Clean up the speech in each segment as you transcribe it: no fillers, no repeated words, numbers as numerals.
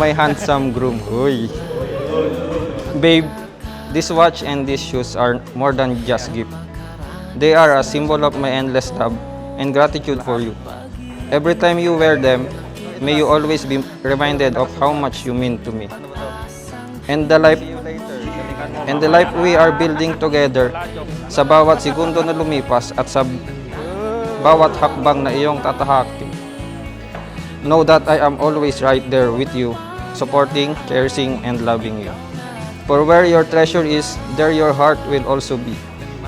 my handsome groom. Uy. Babe, this watch and these shoes are more than just gift. They are a symbol of my endless love and gratitude for you. Every time you wear them, may you always be reminded of how much you mean to me. And the life we are building together, sa bawat segundo na lumipas at sa bawat hakbang na iyong tatahakin. Know that I am always right there with you, supporting, cherishing, and loving you. For where your treasure is, there your heart will also be.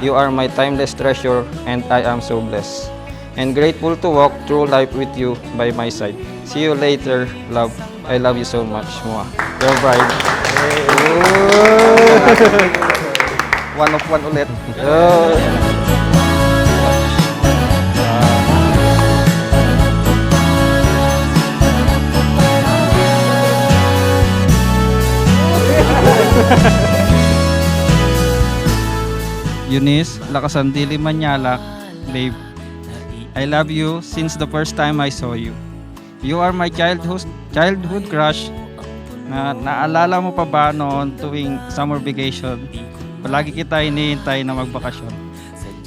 You are my timeless treasure, and I am so blessed and grateful to walk through life with you by my side. See you later, love. I love you so much. Mwah. Your bride. One of one ulit. Eunice, Lakasandili Manyala, babe. I love you since the first time I saw you. You are my childhood crush na naalala mo pa ba noon tuwing summer vacation? Palagi kita iniintay na magbakasyon.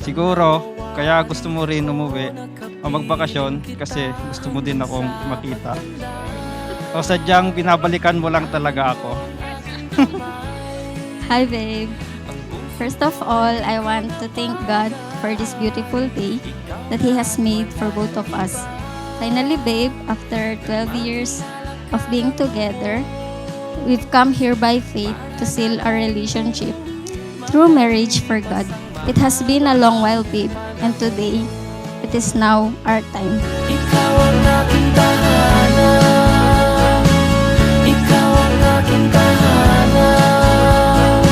Siguro, kaya gusto mo rin umuwi o magbakasyon kasi gusto mo din akong makita. O sadyang binabalikan mo lang talaga ako. Hi, babe. First of all, I want to thank God for this beautiful day that He has made for both of us. Finally, babe, after 12 years of being together, we've come here by faith to seal our relationship through marriage for God. It has been a long while, babe, and today, it is now our time. Ikaw ang aking tahanan. Ikaw ang aking tahanan.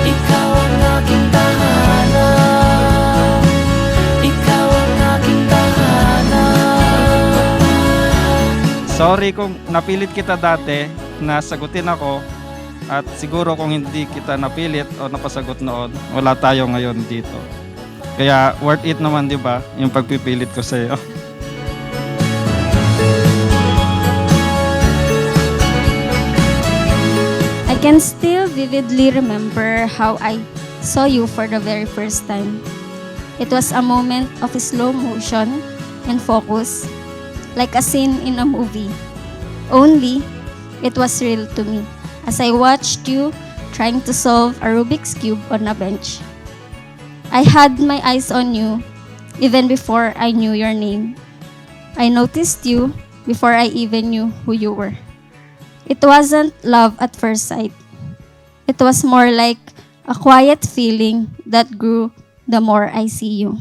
Ikaw ang aking tahanan. Ikaw ang aking tahanan. Sorry kung napilit kita dati na sagutin ako at siguro kung hindi kita napilit o napasagot noon, wala tayo ngayon dito. Kaya worth it naman, di ba, yung pagpipilit ko sa iyo. I can still vividly remember how I saw you for the very first time. It was a moment of slow motion and focus, like a scene in a movie. Only, it was real to me as I watched you trying to solve a Rubik's Cube on a bench. I had my eyes on you even before I knew your name. I noticed you before I even knew who you were. It wasn't love at first sight. It was more like a quiet feeling that grew the more I see you.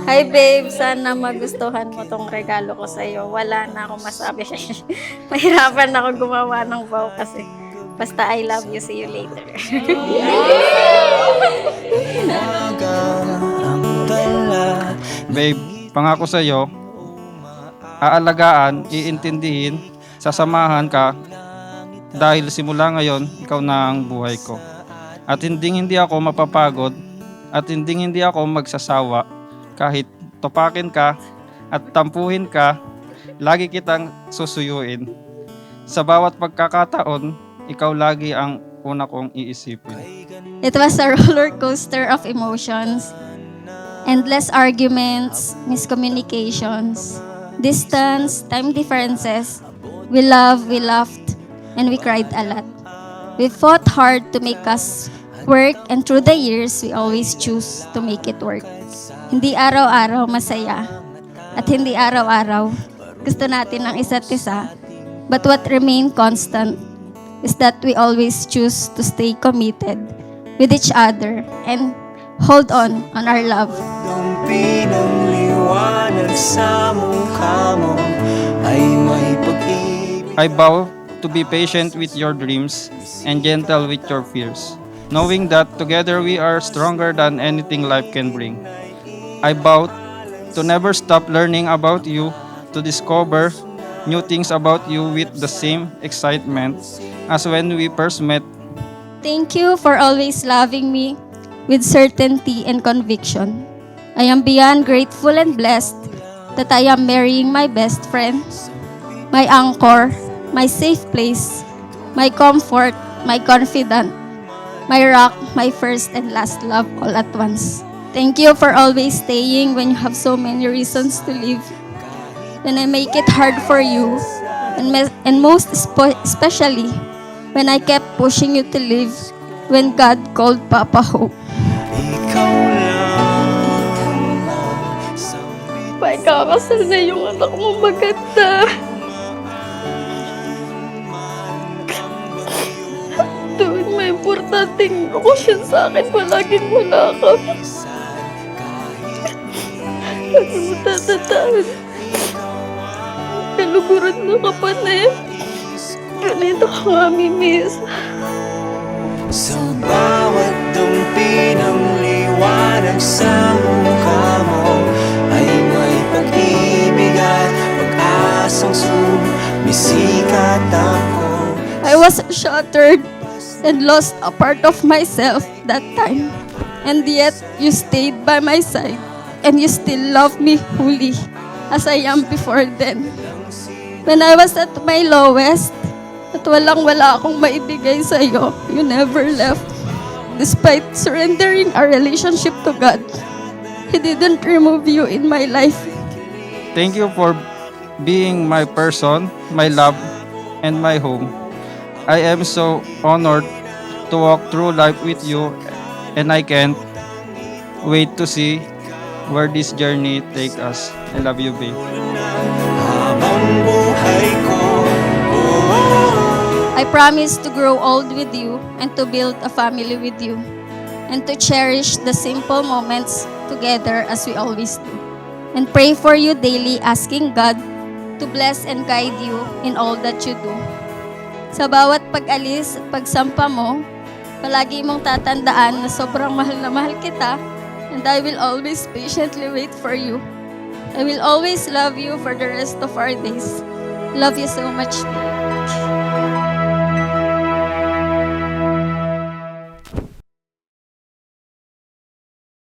Hi babe, sana magustuhan mo tong regalo ko sa iyo. Wala na akong masabi. Mahirapan ako gumawa ng vow kasi basta I love you, see you later. Babe, pangako sa iyo, aalagaan, iintindihin, sasamahan ka dahil simula ngayon, ikaw na ang buhay ko. At hindi ako mapapagod at hindi ako magsasawa kahit topakin ka at tampuhin ka, lagi kitang susuyuin. Sa bawat pagkakataon, ikaw lagi ang una kong iisipin. It was a roller coaster of emotions. Endless arguments, miscommunications, distance, time differences. We loved, we laughed, and we cried a lot. We fought hard to make us work, and through the years, we always choose to make it work. Hindi araw-araw masaya, at hindi araw-araw gusto natin ng isa't isa. But what remained constant is that we always choose to stay committed with each other and hold on our love. Lumpi ng liwanag sa mukha mo ay may pag-ibig. I vow to be patient with your dreams and gentle with your fears, knowing that together we are stronger than anything life can bring. I vow to never stop learning about you, to discover new things about you with the same excitement as when we first met. Thank you for always loving me with certainty and conviction. I am beyond grateful and blessed that I am marrying my best friend, my anchor, my safe place, my comfort, my confidant, my rock, my first and last love all at once. Thank you for always staying when you have so many reasons to leave. When I make it hard for you, and most especially when I kept pushing you to leave when God called Papa home. Ikaw lang sa May kakasal na yung anak mo maganda. Tuwing may importanteng okasyon sa akin, palaging wala ka. Lagi mo tatatawag. Kaluguran na kapatid. Ganito ka nga, miss. Sa bawat dumpi ng liwanag sa mukha mo ay may pag-ibig at pag-asang sumisikat ako. I was shattered and lost a part of myself that time. And yet, you stayed by my side. And you still love me fully as I am before then. When I was at my lowest, at walang-wala akong maibigay sa'yo, you never left. Despite surrendering our relationship to God, He didn't remove you in my life. Thank you for being my person, my love, and my home. I am so honored to walk through life with you, and I can't wait to see where this journey take us. I love you, babe. Habang buhay ko, I promise to grow old with you and to build a family with you and to cherish the simple moments together as we always do. And pray for you daily, asking God to bless and guide you in all that you do. Sa bawat pag-alis at pagsampa mo, palagi mong tatandaan na sobrang mahal na mahal kita, and I will always patiently wait for you. I will always love you for the rest of our days. Love you so much.